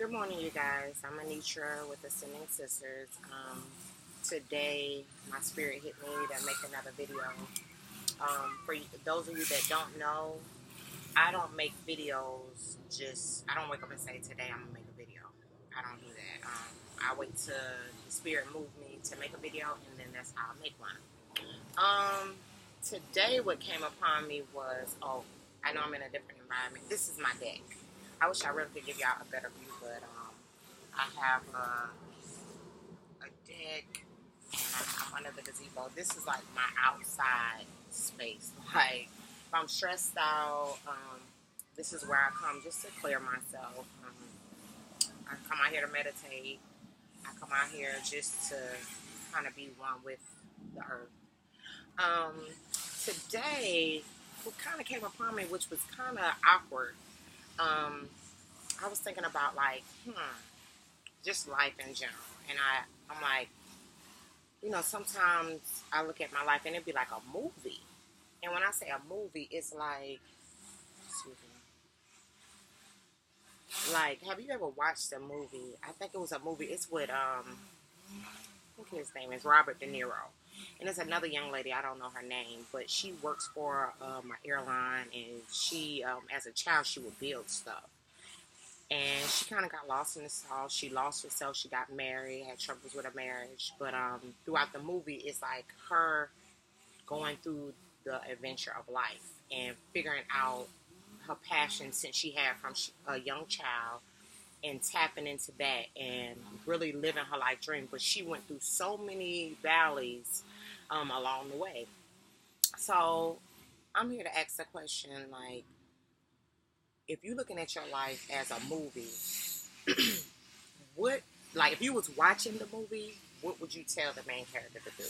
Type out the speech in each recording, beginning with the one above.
Good morning, you guys. I'm Anitra with Ascending Sisters. Today, my spirit hit me to make another video. Those of you that don't know, I don't make videos I don't wake up and say, today I'm going to make a video. I don't do that. I wait till the spirit move me to make a video, and then that's how I make one. Today, what came upon me was, I know I'm in a different environment. This is my deck. I wish I really could give y'all a better view, but I have a deck, and I'm under the gazebo. This is like my outside space. Like, if I'm stressed out, this is where I come just to clear myself. I come out here to meditate. I come out here just to kind of be one with the earth. Um, Today, what kind of came upon me, which was kind of awkward, I was thinking about like, just life in general. And I'm like, sometimes I look at my life and it'd be like a movie. And when I say a movie, it's like, excuse me, like, have you ever watched a movie? I think it was a movie. It's with, I think his name is Robert De Niro. And there's another young lady, I don't know her name, but she works for my airline. And she, as a child, she would build stuff. And she kind of got lost in the sauce. She lost herself. She got married, had troubles with her marriage. But throughout the movie, it's like her going through the adventure of life and figuring out her passion since she had from a young child and tapping into that and really living her life dream. But she went through so many valleys along the way. So I'm here to ask the question, like, if you're looking at your life as a movie, if you was watching the movie, what would you tell the main character to do?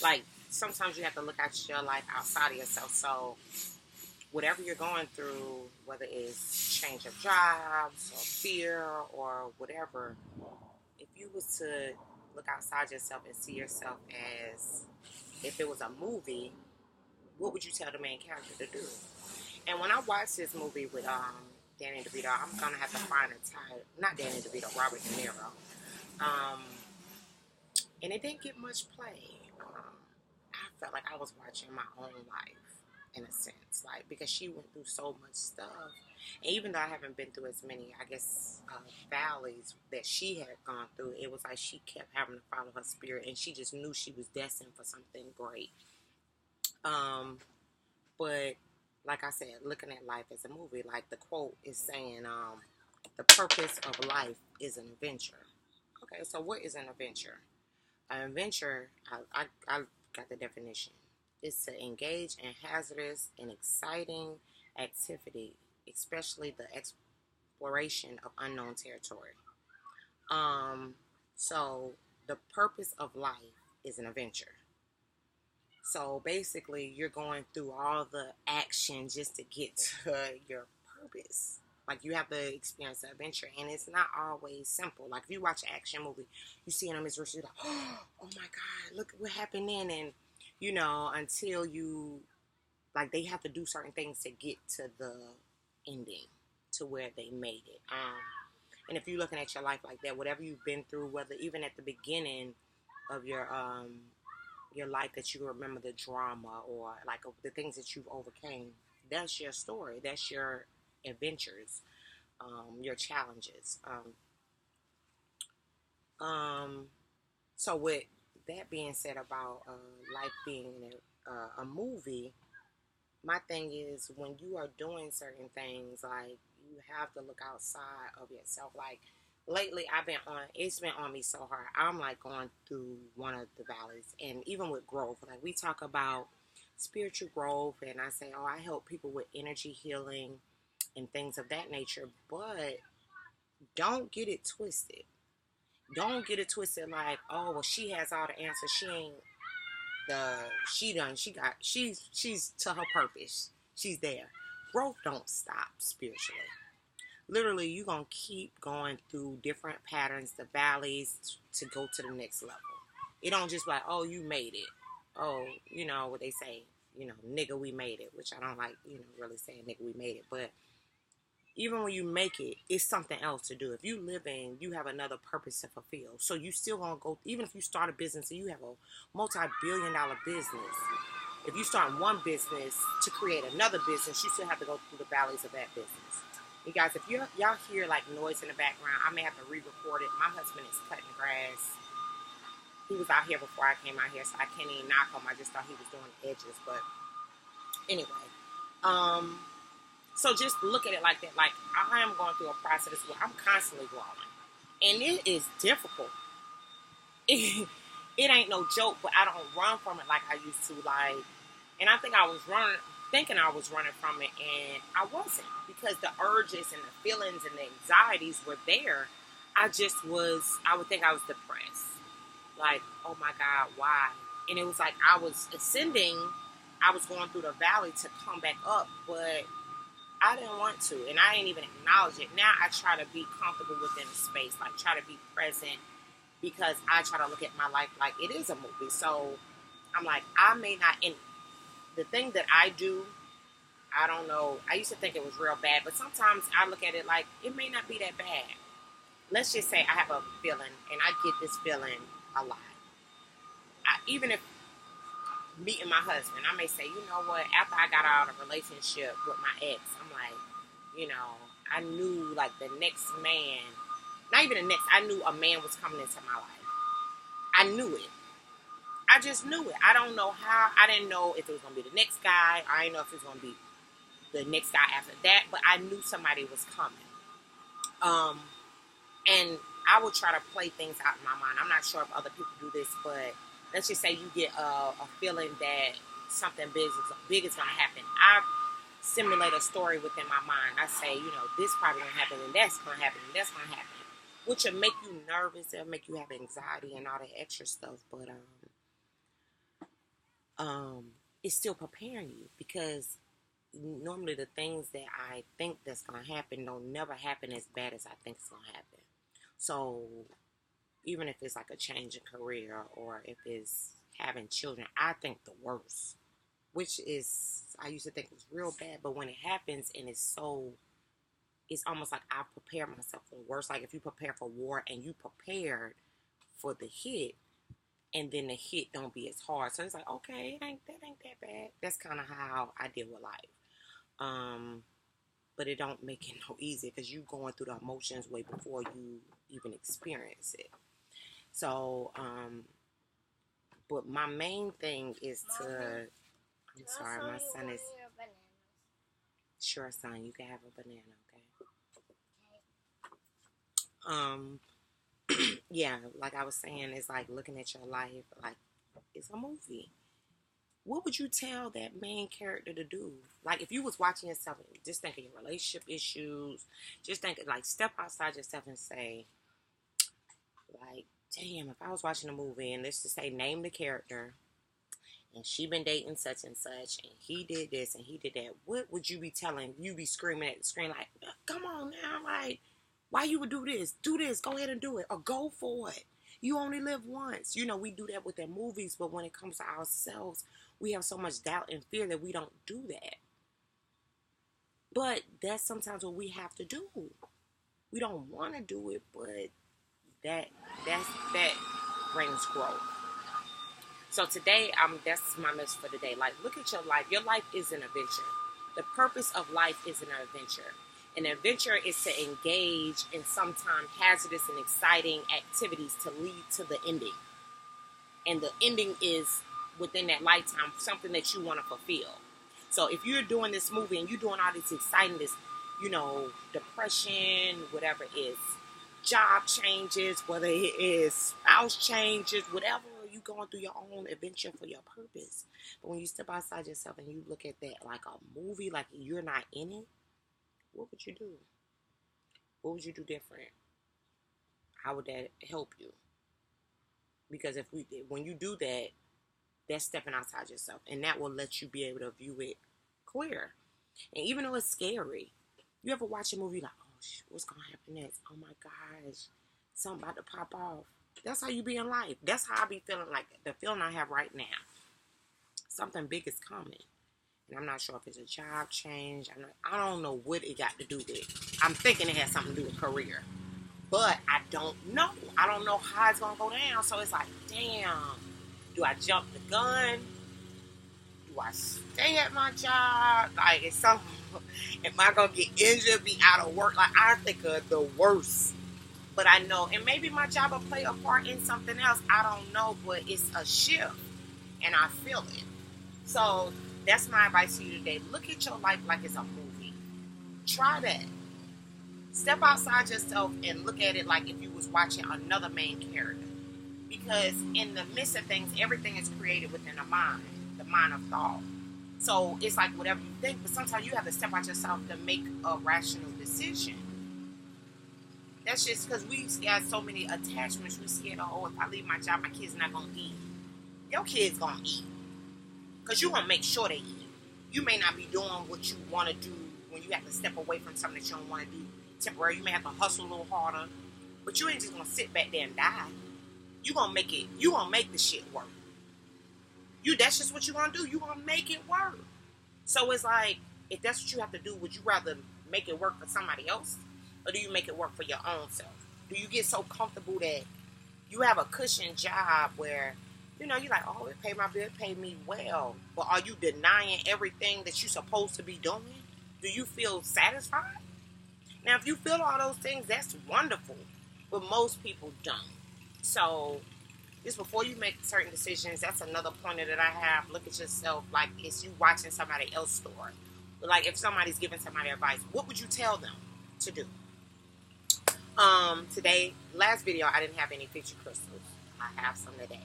Like, sometimes you have to look at your life outside of yourself. So, whatever you're going through, whether it's change of jobs or fear or whatever, if you was to look outside yourself and see yourself as if it was a movie, what would you tell the main character to do? And when I watched this movie with Danny DeVito, I'm gonna have to find a title. Not Danny DeVito, Robert De Niro. And it didn't get much play. I felt like I was watching my own life in a sense, like, because she went through so much stuff. And even though I haven't been through as many, I guess, valleys that she had gone through, it was like she kept having to follow her spirit, and she just knew she was destined for something great. But like I said, looking at life as a movie, like the quote is saying, the purpose of life is an adventure. Okay, so what is an adventure? An adventure, I got the definition. It's to engage in hazardous and exciting activity, especially the exploration of unknown territory. So the purpose of life is an adventure. So basically, you're going through all the action just to get to your purpose. Like, you have to experience the adventure, and it's not always simple. Like, if you watch an action movie, you see them as you're like, oh my God, look what happened then. And, until you, like, they have to do certain things to get to the ending, to where they made it. And if you're looking at your life like that, whatever you've been through, whether even at the beginning of your life, that you remember the drama or like the things that you've overcame, that's your story, that's your adventures, your challenges. So with that being said about life being a movie, my thing is, when you are doing certain things, like, you have to look outside of yourself. Like, lately it's been on me so hard. I'm like going through one of the valleys, and even with growth, like, we talk about spiritual growth, and I say, I help people with energy healing and things of that nature, but don't get it twisted. Don't get it twisted like, oh, well, she has all the answers. She's to her purpose. She's there. Growth don't stop spiritually. Literally, you're going to keep going through different patterns, the valleys, to go to the next level. It don't just like, oh, you made it. Oh, what they say, nigga, we made it, which I don't like, really saying nigga, we made it. But even when you make it, it's something else to do. If you live in, you have another purpose to fulfill. So you still gonna go, even if you start a business and you have a multi-billion-dollar business. If you start one business to create another business, you still have to go through the valleys of that business. You guys, if y'all hear like noise in the background, I may have to re-record it. My husband is cutting grass. He was out here before I came out here, so I can't even knock him. I just thought he was doing edges, but anyway. Um, So just look at it like that. Like I am going through a process where I'm constantly growing, and it is difficult. It ain't no joke, but I don't run from it like I used to. Like, and I think I was running, thinking I was running from it, and I wasn't because the urges and the feelings and the anxieties were there. I just was. I would think I was depressed. Like, oh my God, why? And it was like I was ascending. I was going through the valley to come back up, but I didn't want to, and I didn't even acknowledge it. Now I try to be comfortable within a space, like try to be present, because I try to look at my life like it is a movie. So I'm like, I may not, and the thing that I do, I don't know. I used to think it was real bad, but sometimes I look at it like it may not be that bad. Let's just say I have a feeling, and I get this feeling a lot. Even if meeting my husband, I may say, you know what, after I got out of a relationship with my ex, I'm like, you know, I knew like the next man, not even the next, I knew a man was coming into my life. I knew it. I just knew it. I don't know how. I didn't know if it was going to be the next guy. I didn't know if it was going to be the next guy after that, but I knew somebody was coming. Um, and I would try to play things out in my mind. I'm not sure if other people do this, but let's just say you get a feeling that something big is going to happen. I simulate a story within my mind. I say, you know, this probably going to happen, and that's going to happen, and that's going to happen, which will make you nervous. It'll make you have anxiety and all that extra stuff. But it's still preparing you because normally the things that I think that's going to happen don't never happen as bad as I think it's going to happen. So even if it's like a change in career or if it's having children, I think the worst, which is, I used to think it was real bad, but when it happens and it's almost like I prepare myself for the worst. Like if you prepare for war and you prepared for the hit, and then the hit don't be as hard. So it's like, okay, that ain't that bad. That's kind of how I deal with life. Um, but it don't make it no easier because you going through the emotions way before you even experience it. So, but my main thing is to. I'm sorry, my son is. Sure, son, you can have a banana, okay? Yeah, like I was saying, it's like looking at your life like it's a movie. What would you tell that main character to do? Like if you was watching yourself, just think of your relationship issues. Just think of, like, step outside yourself and say, like, damn, if I was watching a movie and let's just say name the character and she been dating such and such and he did this and he did that, what would you be telling? You be screaming at the screen like, come on now, like, why you would do this? Do this, go ahead and do it, or go for it. You only live once. You know, we do that with the movies, but when it comes to ourselves, we have so much doubt and fear that we don't do that. But that's sometimes what we have to do. We don't want to do it, but that that brings growth. So today, that's my message for today. Like, look at your life. Your life is an adventure. The purpose of life is an adventure. An adventure is to engage in sometimes hazardous and exciting activities to lead to the ending. And the ending is within that lifetime, something that you want to fulfill. So if you're doing this movie and you're doing all this exciting, this, you know, depression, whatever it is, job changes, whether it is spouse changes, whatever, you going through your own adventure for your purpose. But when you step outside yourself and you look at that like a movie, like you're not in it, what would you do? What would you do different? How would that help you? Because when you do that, that's stepping outside yourself, and that will let you be able to view it clear. And even though it's scary, you ever watch a movie like, oh, what's gonna happen next? Oh my gosh, something about to pop off. That's how you be in life. That's how I be feeling, like the feeling I have right now. Something big is coming. And I'm not sure if it's a job change. I don't know what it got to do with. I'm thinking it has something to do with career. But I don't know. I don't know how it's going to go down. So it's like, damn, do I jump the gun? Do I stay at my job? Like, it's something. Am I going to get injured, be out of work? Like, I think of the worst. But I know, and maybe my job will play a part in something else. I don't know, but it's a shift, and I feel it. So that's my advice to you today. Look at your life like it's a movie. Try that. Step outside yourself and look at it like if you was watching another main character. Because in the midst of things, everything is created within the mind of thought. So it's like whatever you think, but sometimes you have to step out yourself to make a rational decision. That's just because we got so many attachments. We scared, oh, if I leave my job, my kid's not going to eat. Your kid's going to eat. Because you want to make sure they eat. You may not be doing what you want to do when you have to step away from something that you don't want to do temporary. You may have to hustle a little harder. But you ain't just going to sit back there and die. You going to make it. You going to make the shit work. That's just what you going to do. You going to make it work. So it's like, if that's what you have to do, would you rather make it work for somebody else? Or do you make it work for your own self? Do you get so comfortable that you have a cushion job where, you're like, oh, it paid my bill, it paid me well. But are you denying everything that you're supposed to be doing? Do you feel satisfied? Now, if you feel all those things, that's wonderful. But most people don't. So, just before you make certain decisions, that's another pointer that I have. Look at yourself like it's you watching somebody else's story. Like if somebody's giving somebody advice, what would you tell them to do? Today, last video, I didn't have any picture crystals. I have some today.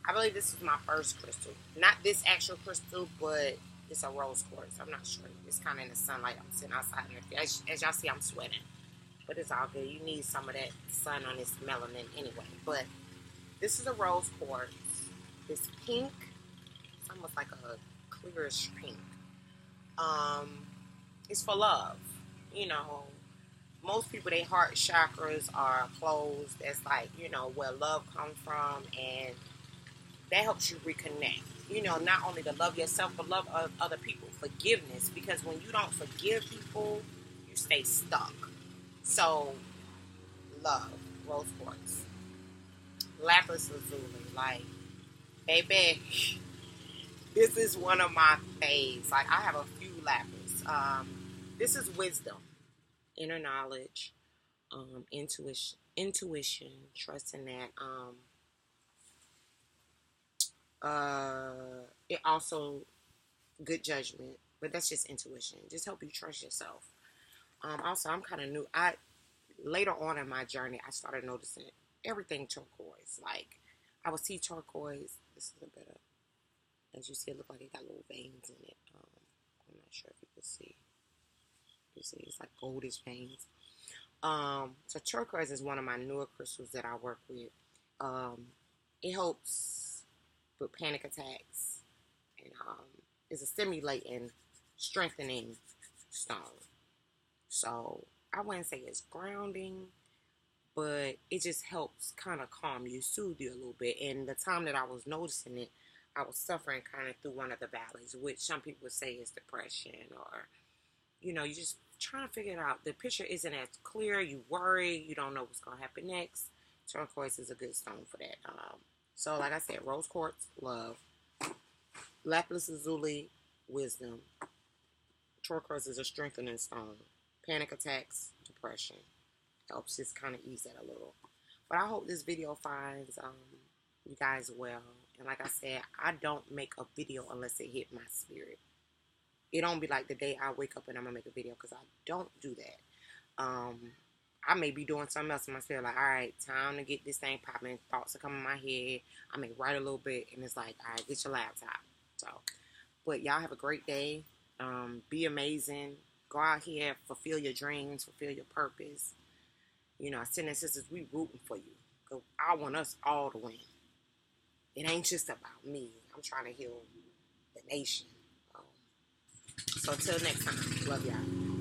I believe this is my first crystal. Not this actual crystal, but it's a rose quartz. I'm not sure. It's kind of in the sunlight. I'm sitting outside. As y'all see, I'm sweating. But it's all good. You need some of that sun on this melanin anyway. But this is a rose quartz. It's pink. It's almost like a clearish pink. It's for love. Most people, their heart chakras are closed. That's like, where love comes from. And that helps you reconnect. Not only to love yourself, but love other people. Forgiveness. Because when you don't forgive people, you stay stuck. So, love. Rose quartz. Lapis lazuli. Like, baby, this is one of my faves. Like, I have a few lapis. This is wisdom. Inner knowledge, intuition, trusting that. It also good judgment, but that's just intuition. Just help you trust yourself. Also, I'm kind of new. Later on in my journey, I started noticing everything turquoise. Like I would see turquoise. This is a bit of, as you see, it look like it got little veins in it. I'm not sure if you can see. You see, it's like goldish veins. So turquoise is one of my newer crystals that I work with. It helps with panic attacks, and it's a stimulating, strengthening stone. So I wouldn't say it's grounding, but it just helps kind of calm you, soothe you a little bit. And the time that I was noticing it, I was suffering kind of through one of the valleys, which some people would say is depression, or you just trying to figure it out. The picture isn't as clear. You worry. You don't know what's going to happen next. Turquoise is a good stone for that. So, like I said, rose quartz, love. Lapis lazuli, wisdom. Turquoise is a strengthening stone. Panic attacks, depression. Helps just kind of ease that a little. But I hope this video finds you guys well. And like I said, I don't make a video unless it hit my spirit. It don't be like the day I wake up and I'm going to make a video, because I don't do that. I may be doing something else in my spirit, like, all right, time to get this thing popping. Thoughts are coming in my head. I may write a little bit, and it's like, all right, get your laptop. So, but y'all have a great day. Be amazing. Go out here, fulfill your dreams, fulfill your purpose. Sisters and sisters, we rooting for you. Because I want us all to win. It ain't just about me. I'm trying to heal the nation. So, till next time. Love y'all.